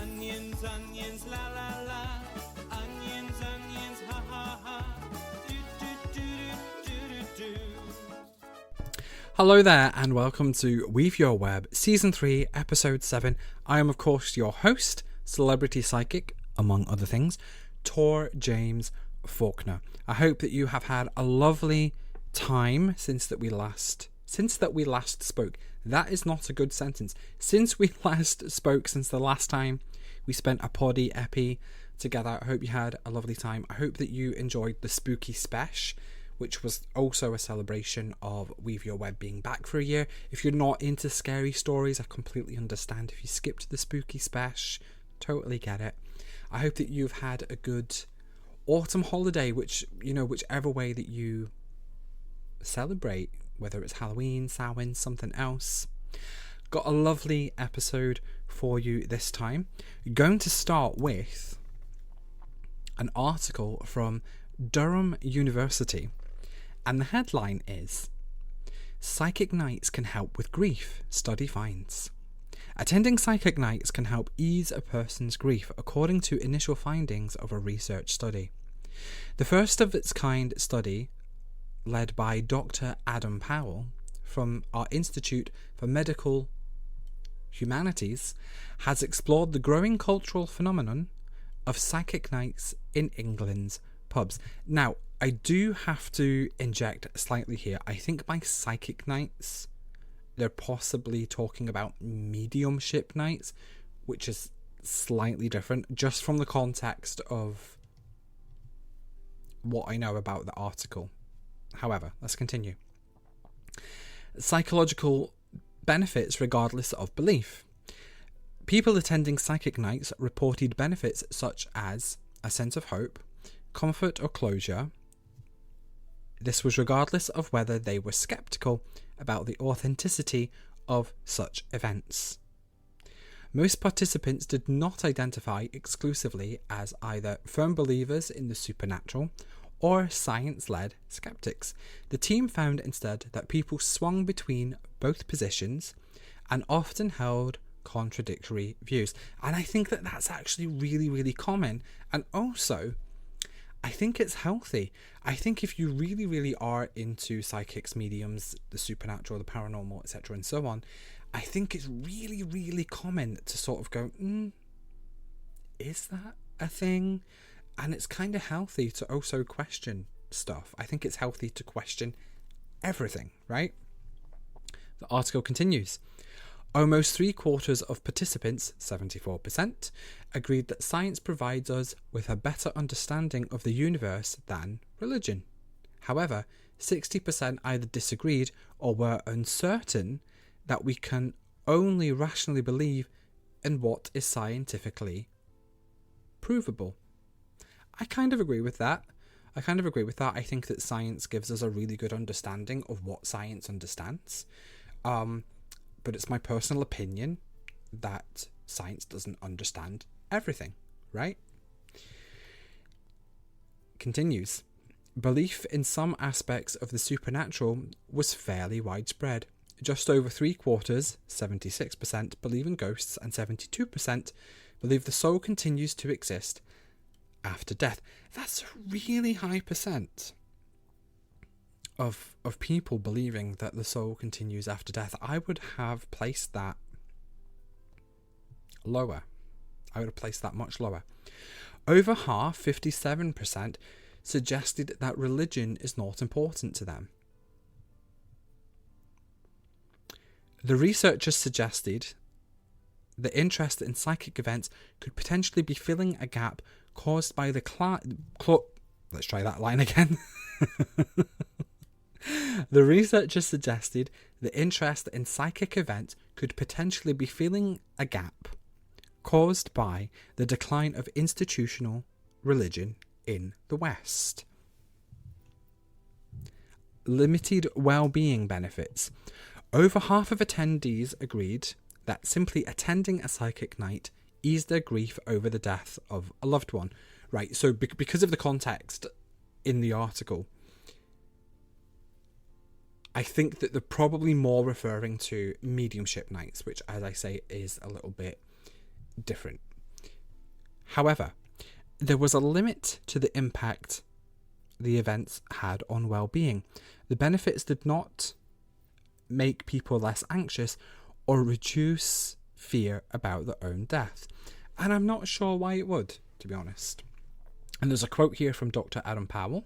Onions, onions, la la la. Onions, onions, ha ha ha. Do do do do do do. Hello there and welcome to Weave Your Web, Season 3, Episode 7. I am of course your host, celebrity psychic, among other things, Tor James Faulkner. I hope that you have had a lovely time since that we last spoke. That is not a good sentence. Since we last spoke, since the last time we spent a poddy eppy together, I hope you had a lovely time. I hope that you enjoyed the spooky spesh, which was also a celebration of Weave Your Web being back for a year. If you're not into scary stories, I completely understand. If you skipped the spooky spesh, totally get it. I hope that you've had a good autumn holiday, whichever way that you celebrate, whether it's Halloween, Samhain, something else. Got a lovely episode for you this time. Going to start with an article from Durham University, and the headline is "Psychic Nights Can Help with Grief, Study Finds." Attending psychic nights can help ease a person's grief, according to initial findings of a research study. The first of its kind study, led by Dr. Adam Powell from our Institute for Medical Humanities, has explored the growing cultural phenomenon of psychic nights in England's pubs. Now, I do have to inject slightly here. I think by psychic nights, they're possibly talking about mediumship nights, which is slightly different, just from the context of what I know about the article. However, let's continue. Psychological benefits regardless of belief. People attending psychic nights reported benefits such as a sense of hope, comfort or closure. This was regardless of whether they were skeptical about the authenticity of such events. Most participants did not identify exclusively as either firm believers in the supernatural or science-led skeptics. The team found instead that people swung between both positions and often held contradictory views. And I think that that's actually really, really common. And also, I think it's healthy. I think if you really, really are into psychics, mediums, the supernatural, the paranormal, etc. and so on, I think it's really, really common to sort of go, is that a thing? And it's kind of healthy to also question stuff. I think it's healthy to question everything, right? The article continues. Almost 3/4 of participants, 74%, agreed that science provides us with a better understanding of the universe than religion. However, 60% either disagreed or were uncertain that we can only rationally believe in what is scientifically provable. I kind of agree with that. I think that science gives us a really good understanding of what science understands. But it's my personal opinion that science doesn't understand everything, right? Continues. Belief in some aspects of the supernatural was fairly widespread. Just over 3/4, 76%, believe in ghosts and 72% believe the soul continues to exist after death. That's a really high percent of people believing that the soul continues after death. I would have placed that lower. I would have placed that much lower. Over half, 57%, suggested that religion is not important to them. The researchers suggested the interest in psychic events could potentially be filling a gap caused by the let's try that line again. The researchers suggested the interest in psychic events could potentially be filling a gap caused by the decline of institutional religion in the West. Limited well-being benefits. Over half of attendees agreed that simply attending a psychic night eased their grief over the death of a loved one. Right, so because of the context in the article, I think that they're probably more referring to mediumship nights, which, as I say, is a little bit different. However, there was a limit to the impact the events had on well-being. The benefits did not make people less anxious or reduce fear about their own death. And I'm not sure why it would, to be honest. And there's a quote here from Dr. Adam Powell.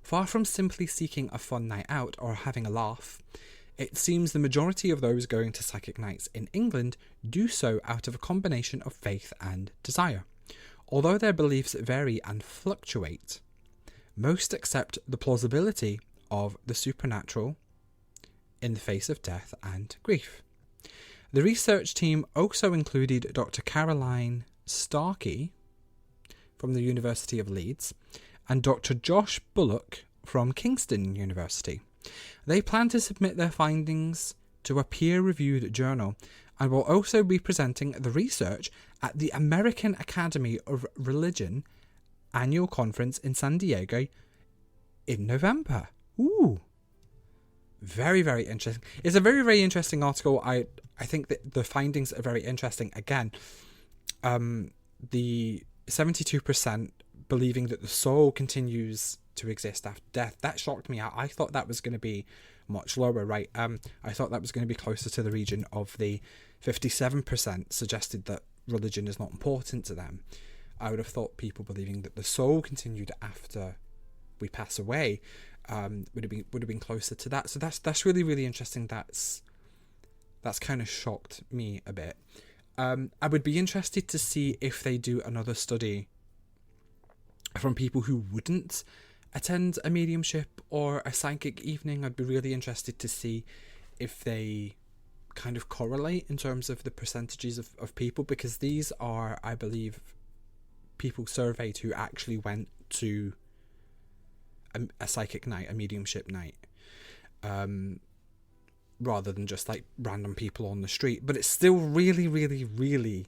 Far from simply seeking a fun night out or having a laugh, it seems the majority of those going to psychic nights in England do so out of a combination of faith and desire. Although their beliefs vary and fluctuate, most accept the plausibility of the supernatural in the face of death and grief. The research team also included Dr. Caroline Starkey from the University of Leeds and Dr. Josh Bullock from Kingston University. They plan to submit their findings to a peer-reviewed journal and will also be presenting the research at the American Academy of Religion annual conference in San Diego in November. Ooh. Very, very interesting. It's a very, very interesting article. I think that the findings are very interesting. Again, the 72% believing that the soul continues to exist after death, that shocked me. I thought that was going to be much lower, right? I thought that was going to be closer to the region of the 57% suggested that religion is not important to them. I would have thought people believing that the soul continued after we pass away would have been closer to that. So that's really, really interesting. That's kind of shocked me a bit. I would be interested to see if they do another study from people who wouldn't attend a mediumship or a psychic evening. I'd be really interested to see if they kind of correlate in terms of the percentages of people, because these are, I believe, people surveyed who actually went to a psychic night, a mediumship night, rather than just like random people on the street. But it's still really, really, really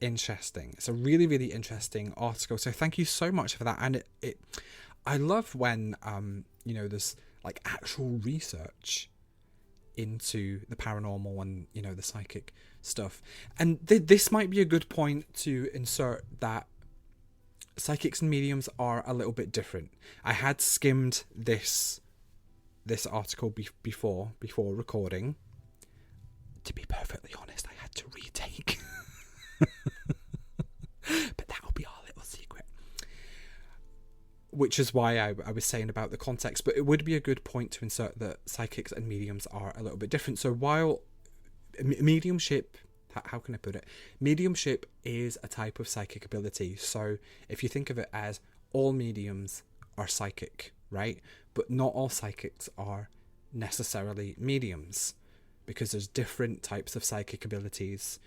interesting. It's a really, really interesting article. So thank you so much for that. And I love when there's like actual research into the paranormal and the psychic stuff. And this might be a good point to insert that psychics and mediums are a little bit different. I had skimmed this article before recording. To be perfectly honest, I had to retake. But that'll be our little secret. Which is why I was saying about the context. But it would be a good point to insert that psychics and mediums are a little bit different. So while mediumship, how can I put it? Mediumship is a type of psychic ability. So if you think of it as all mediums are psychic, right? But not all psychics are necessarily mediums, because there's different types of psychic abilities,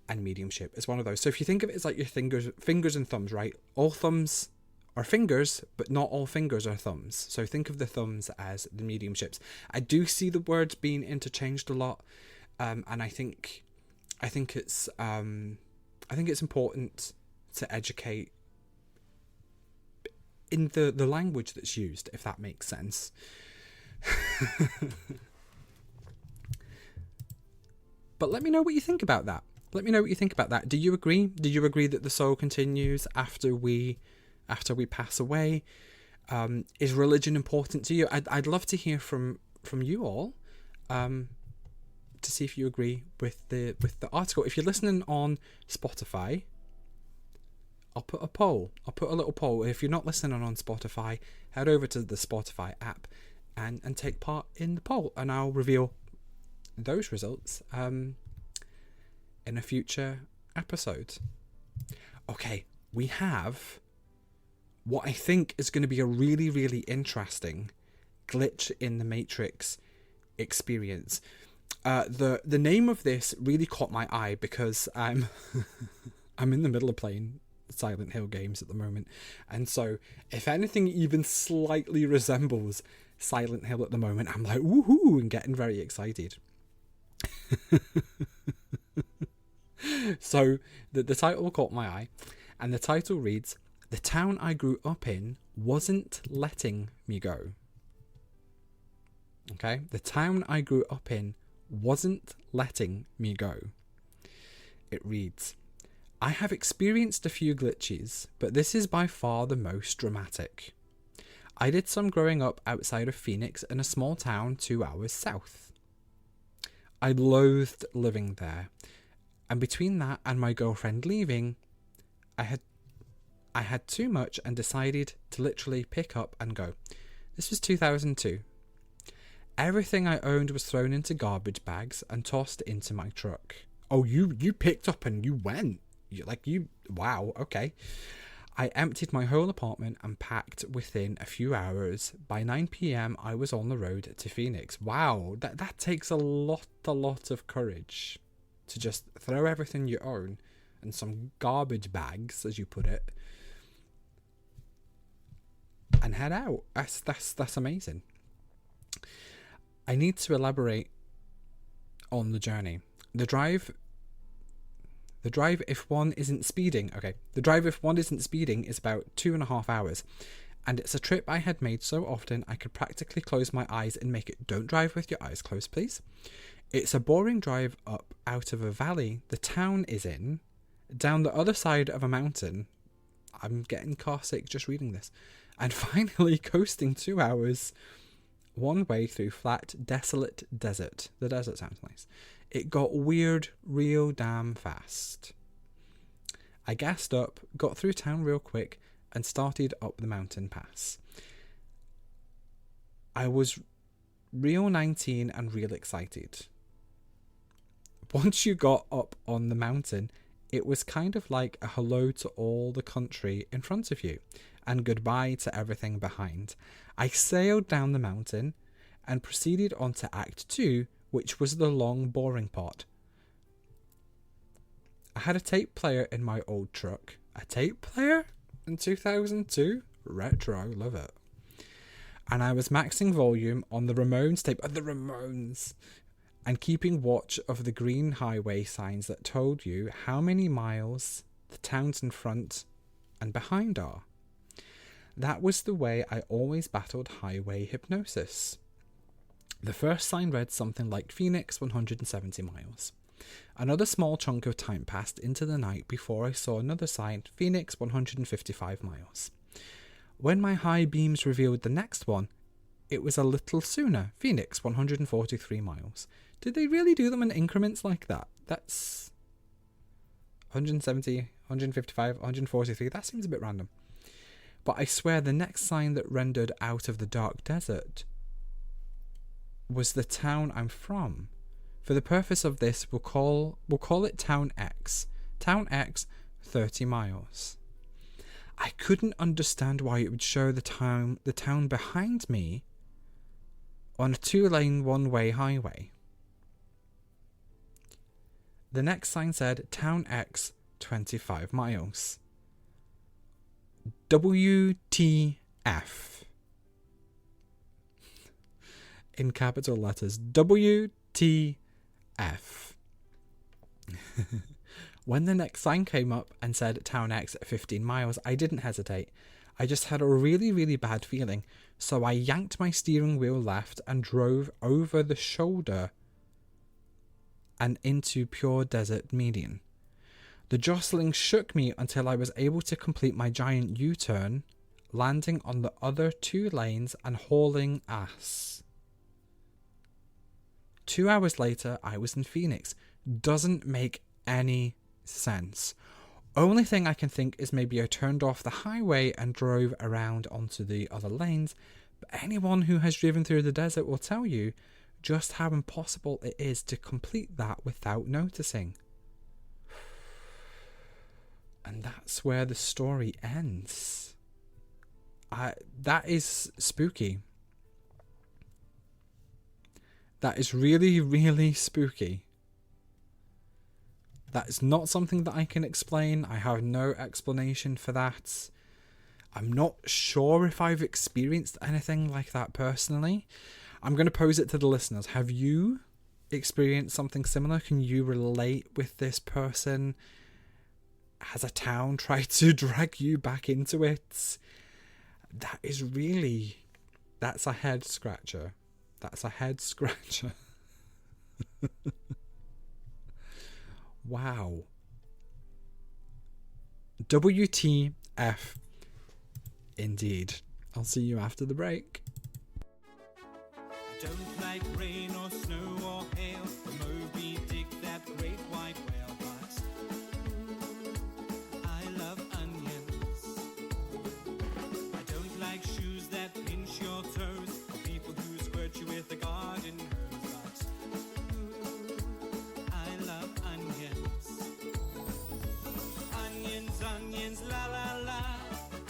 and mediumship is one of those. So if you think of it as like your fingers and thumbs, right? All thumbs are fingers, but not all fingers are thumbs. So think of the thumbs as the mediumships. I do see the words being interchanged a lot, and I think it's important to educate in the language that's used, if that makes sense. But let me know what you think about that. Do you agree? Do you agree that the soul continues after we pass away? Is religion important to you? I'd love to hear from you all, to see if you agree with the article. If you're listening on Spotify, I'll put a poll. I'll put a little poll. If you're not listening on Spotify, head over to the Spotify app and take part in the poll, and I'll reveal those results in a future episode. Okay, we have what I think is going to be a really, really interesting glitch in the Matrix experience. The name of this really caught my eye because I'm in the middle of playing Silent Hill games at the moment, and so if anything even slightly resembles Silent Hill at the moment, I'm like woohoo and getting very excited. So the title caught my eye, and the title reads, "The town I grew up in wasn't letting me go." Okay, the town I grew up in wasn't letting me go. It reads, I have experienced a few glitches, but this is by far the most dramatic. I did some growing up outside of Phoenix in a small town 2 hours south. I loathed living there, and between that and my girlfriend leaving, I had too much and decided to literally pick up and go. This was 2002. Everything I owned was thrown into garbage bags and tossed into my truck. Oh, you picked up and you went. Wow, okay. I emptied my whole apartment and packed within a few hours. By 9 p.m, I was on the road to Phoenix. Wow, that takes a lot of courage to just throw everything you own and some garbage bags, as you put it, and head out. That's amazing. I need to elaborate on the journey. The drive if one isn't speeding, is about 2.5 hours. And it's a trip I had made so often I could practically close my eyes and make it. Don't drive with your eyes closed, please. It's a boring drive up out of a valley the town is in, down the other side of a mountain. I'm getting car sick just reading this. And finally coasting 2 hours one way through flat, desolate desert. The desert sounds nice. It got weird real damn fast. I gassed up, got through town real quick, and started up the mountain pass. I was real 19 and real excited. Once you got up on the mountain, it was kind of like a hello to all the country in front of you, and goodbye to everything behind. I sailed down the mountain and proceeded on to Act 2, which was the long, boring part. I had a tape player in my old truck. A tape player? In 2002? Retro, love it. And I was maxing volume on the Ramones tape. The Ramones! And keeping watch of the green highway signs that told you how many miles the towns in front and behind are. That was the way I always battled highway hypnosis. The first sign read something like Phoenix 170 miles. Another small chunk of time passed into the night before I saw another sign, Phoenix 155 miles. When my high beams revealed the next one, it was a little sooner, Phoenix 143 miles. Did they really do them in increments like that? That's 170, 155, 143. That seems a bit random. But I swear the next sign that rendered out of the dark desert was the town I'm from. For the purpose of this, we'll call it Town X. Town X, 30 miles. I couldn't understand why it would show the town behind me on a 2-lane one-way highway. The next sign said Town X, 25 miles. WTF. In capital letters. WTF. When the next sign came up and said Town X at 15 miles, I didn't hesitate. I just had a really, really bad feeling. So I yanked my steering wheel left and drove over the shoulder and into pure desert median. The jostling shook me until I was able to complete my giant U-turn, landing on the other 2 lanes and hauling ass. 2 hours later, I was in Phoenix. Doesn't make any sense. Only thing I can think is maybe I turned off the highway and drove around onto the other lanes. But anyone who has driven through the desert will tell you just how impossible it is to complete that without noticing. And that's where the story ends. That is spooky. That is really, really spooky. That is not something that I can explain. I have no explanation for that. I'm not sure if I've experienced anything like that personally. I'm going to pose it to the listeners. Have you experienced something similar? Can you relate with this person? Has a town tried to drag you back into it? That's a head scratcher. That's a head scratcher. Wow. WTF indeed. I'll see you after the break. I don't like rain or snow or hail, or Moby Dick, that great white whale, but I love onions. I don't like shoes that pinch your toes, or people who squirt you with a garden hose, but I love onions. Onions, onions, la la la.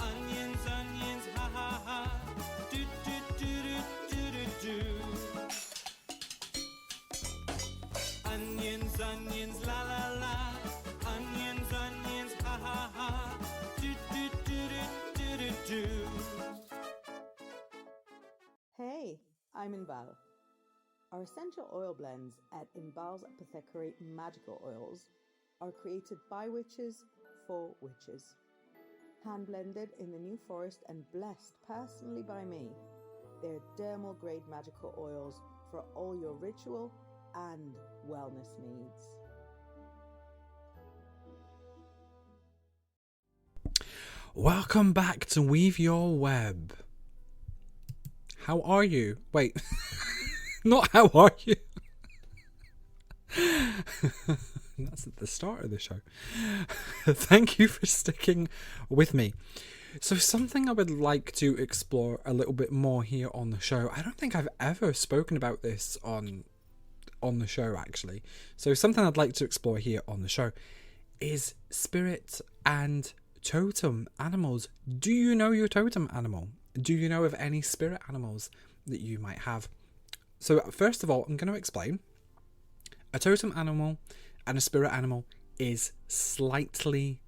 Onions, onions, ha ha ha. Do do do do do do do. Onions, onions, la la la. Onions, onions, ha ha ha. Do do do do do do do. Hey, I'm Inbal. Our essential oil blends at Inbal's Apothecary Magical Oils are created by witches for witches. Hand blended in the New Forest and blessed personally by me. They're dermal grade magical oils for all your ritual and wellness needs. Welcome back to Weave Your Web. How are you? Wait, not how are you? That's at the start of the show. Thank you for sticking with me. So something I would like to explore a little bit more here on the show. I don't think I've ever spoken about this on the show, actually. So something I'd like to explore here on the show is spirit and totem animals. Do you know your totem animal? Do you know of any spirit animals that you might have? So first of all, I'm going to explain. A totem animal and a spirit animal is slightly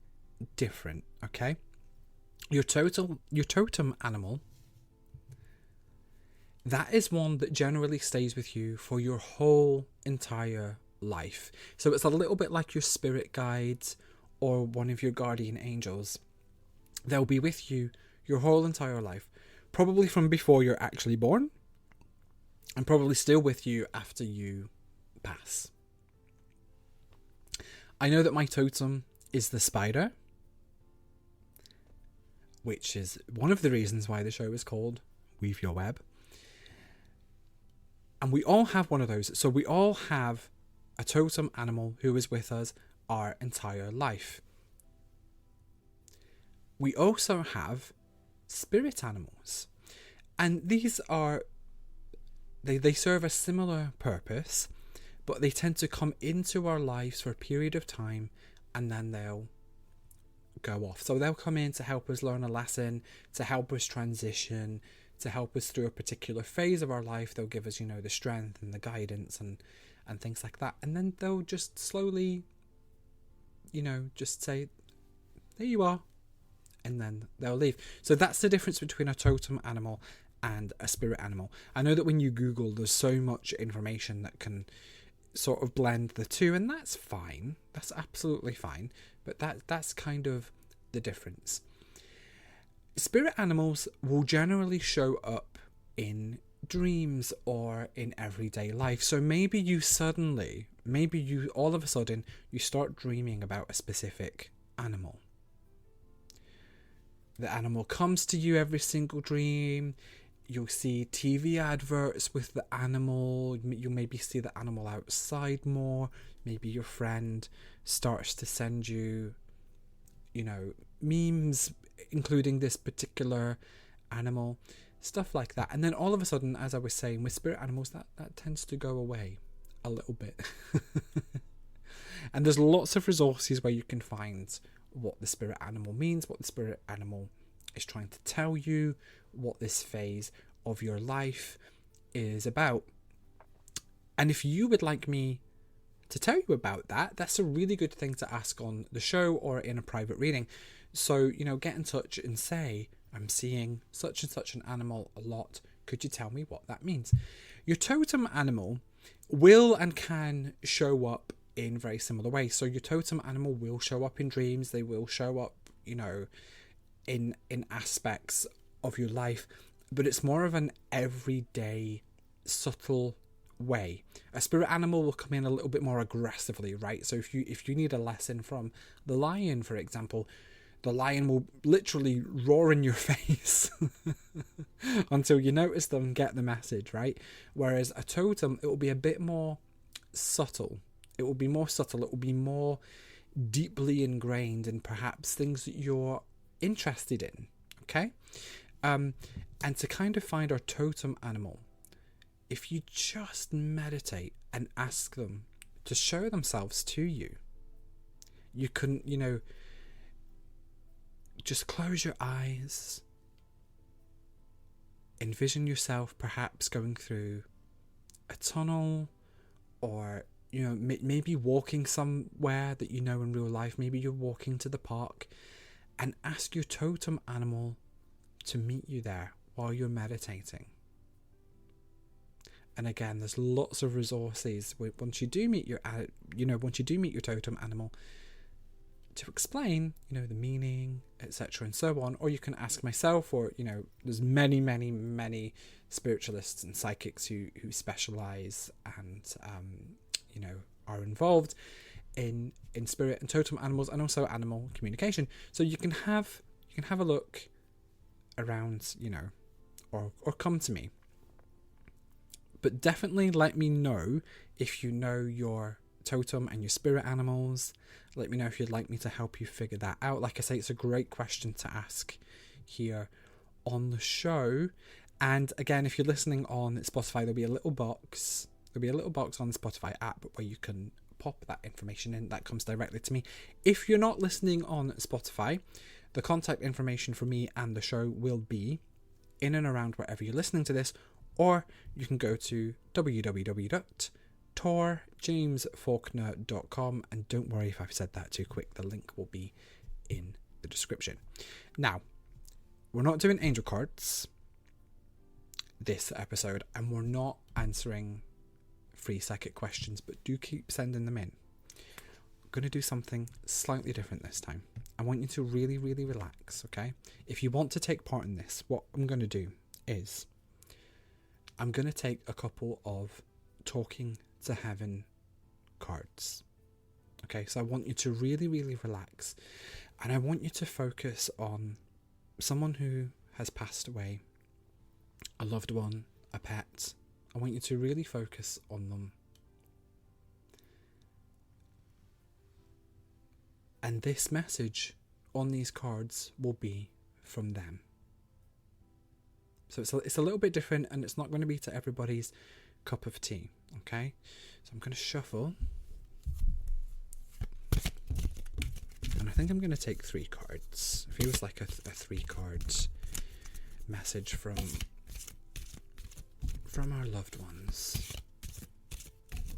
different, okay? Your totem animal, that is one that generally stays with you for your whole entire life. So it's a little bit like your spirit guides or one of your guardian angels. They'll be with you your whole entire life, probably from before you're actually born, and probably still with you after you pass. I know that my totem is the spider, which is one of the reasons why the show is called Weave Your Web. And we all have one of those. So we all have a totem animal who is with us our entire life. We also have spirit animals. And these are, they serve a similar purpose, but they tend to come into our lives for a period of time and then they'll go off. So they'll come in to help us learn a lesson, to help us transition, to help us through a particular phase of our life. They'll give us, the strength and the guidance and things like that. And then they'll just slowly, just say, there you are. And then they'll leave. So that's the difference between a totem animal and a spirit animal. I know that when you Google, there's so much information that can sort of blend the two, and that's fine. That's absolutely fine. But that's kind of the difference. Spirit animals will generally show up in dreams or in everyday life. So maybe you all of a sudden, you start dreaming about a specific animal. The animal comes to you every single dream. You'll see TV adverts with the animal. You'll maybe see the animal outside more. Maybe your friend starts to send you, memes including this particular animal, stuff like that. And then all of a sudden, as I was saying, with spirit animals, that tends to go away a little bit. And there's lots of resources where you can find what the spirit animal means, what the spirit animal is trying to tell you, what this phase of your life is about. And if you would like me to tell you about that, that's a really good thing to ask on the show or in a private reading. So, get in touch and say, I'm seeing such and such an animal a lot. Could you tell me what that means? Your totem animal will and can show up in very similar ways. So your totem animal will show up in dreams. They will show up, in aspects of your life, but it's more of an everyday, subtle way. A spirit animal will come in a little bit more aggressively, right? So if you need a lesson from the lion, for example, the lion will literally roar in your face until you notice them, get the message, right? Whereas a totem, it will be a bit more subtle. It will be more subtle. It will be more deeply ingrained in perhaps things that you're interested in, okay? And to kind of find our totem animal, if you just meditate and ask them to show themselves to you, you can, just close your eyes, envision yourself perhaps going through a tunnel, or maybe walking somewhere that you know in real life. Maybe you're walking to the park, and ask your totem animal to meet you there while you're meditating. And again, there's lots of resources once you do meet your totem animal, to explain, the meaning, etc., and so on. Or you can ask myself, or there's many spiritualists and psychics who specialize and are involved in spirit and totem animals, and also animal communication. So you can have a look around, or come to me. But definitely let me know if you know your totem and your spirit animals. Let me know if you'd like me to help you figure that out. Like I say, it's a great question to ask here on the show. And again, if you're listening on Spotify, there'll be a little box on the Spotify app where you can pop that information in. That comes directly to me. If you're not listening on Spotify, the contact information for me and the show will be in and around wherever you're listening to this, or you can go to www.torjamesfaulkner.com, and don't worry if I've said that too quick, the link will be in the description. Now, we're not doing angel cards this episode, and we're not answering free psychic questions, but do keep sending them in. I'm going to do something slightly different this time. I want you to really, really relax, okay? If you want to take part in this, what I'm going to do is I'm going to take a couple of Talking to Heaven cards. Okay, so I want you to really, really relax, and I want you to focus on someone who has passed away, a loved one, a pet. I want you to really focus on them. And this message on these cards will be from them. So it's a little bit different, and it's not going to be to everybody's cup of tea, okay? So I'm going to shuffle. And I think I'm going to take 3 cards. It feels like a 3-card message from our loved ones.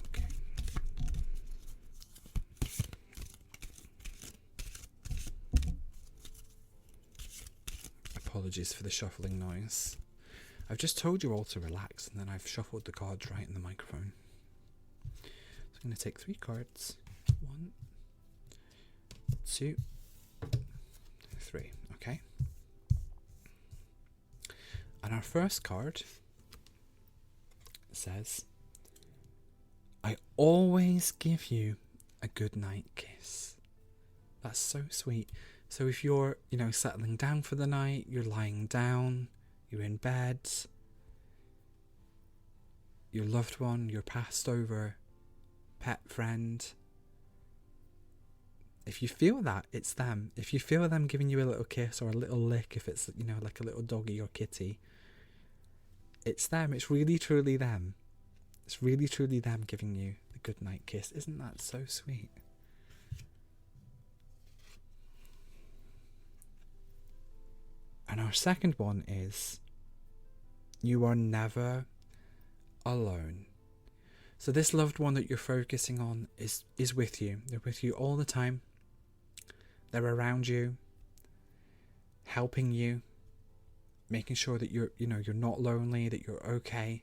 Okay. Apologies for the shuffling noise. I've just told you all to relax, and then I've shuffled the cards right in the microphone. So I'm going to take 3 cards. 1, 2, 3. Okay. And our first card says, I always give you a good night kiss. That's so sweet. So if you're, settling down for the night, you're lying down, you're in bed, your loved one, your passed over pet friend, if you feel that, it's them. If you feel them giving you a little kiss or a little lick, if it's, like a little doggy or kitty, it's them. It's really, truly them. It's really, truly them giving you the good night kiss. Isn't that so sweet? And our second one is, you are never alone. So this loved one that you're focusing on is with you. They're with you all the time. They're around you, helping you, making sure that you're not lonely, that you're okay.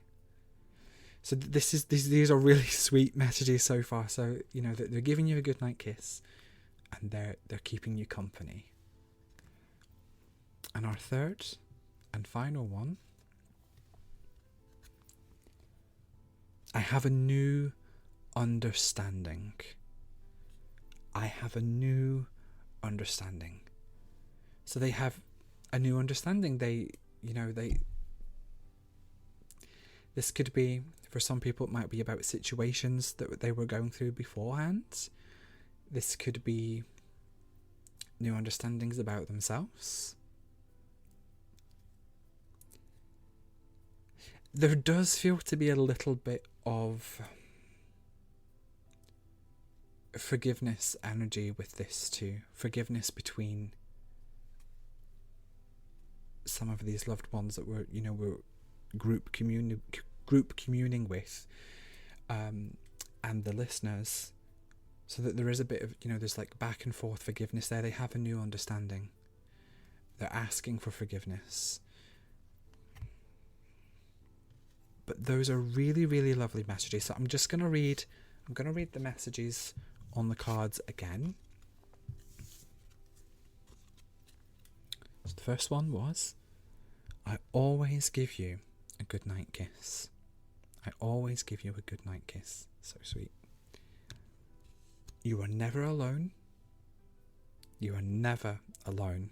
So these are really sweet messages so far. So they're giving you a good night kiss, and they're keeping you company. And our third and final one, I have a new understanding. I have a new understanding. So they have a new understanding. This could be, for some people, it might be about situations that they were going through beforehand. This could be new understandings about themselves. There does feel to be a little bit of forgiveness energy with this too. Forgiveness between some of these loved ones that were group communing with, and the listeners, so that there is a bit of, there's like back and forth forgiveness there. They have a new understanding. They're asking for forgiveness. But those are really, really lovely messages. So I'm going to read the messages on the cards again. So the first one was, I always give you a good night kiss. I always give you a good night kiss. So sweet. You are never alone. You are never alone.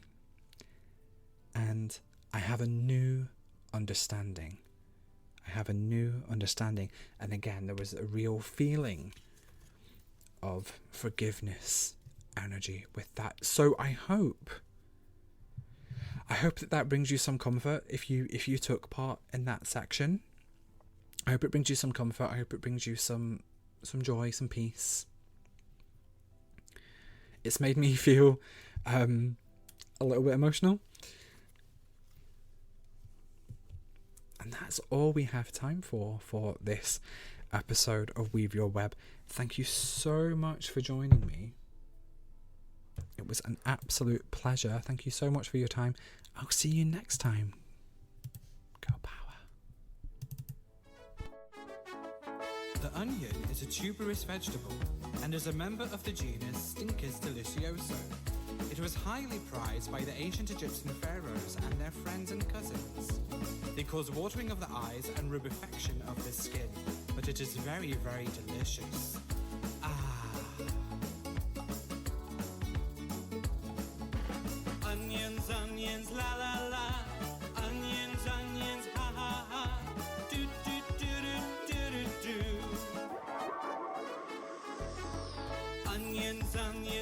And I have a new understanding. I have a new understanding. And again, there was a real feeling of forgiveness energy with that. So I hope that brings you some comfort if you took part in that section. I hope it brings you some comfort. I hope it brings you some joy, some peace. It's made me feel a little bit emotional. And that's all we have time for this episode of Weave Your Web. Thank you so much for joining me. It was an absolute pleasure. Thank you so much for your time. I'll see you next time. Go power. The onion is a tuberous vegetable and is a member of the genus Stincus delicioso. It was highly prized by the ancient Egyptian pharaohs and their friends and cousins. They cause watering of the eyes and rubefaction of the skin, but it is very, very delicious. Onions, onions, la la la. Onions, onions, ha ha ha. Do do do do do do do. Onions, onions.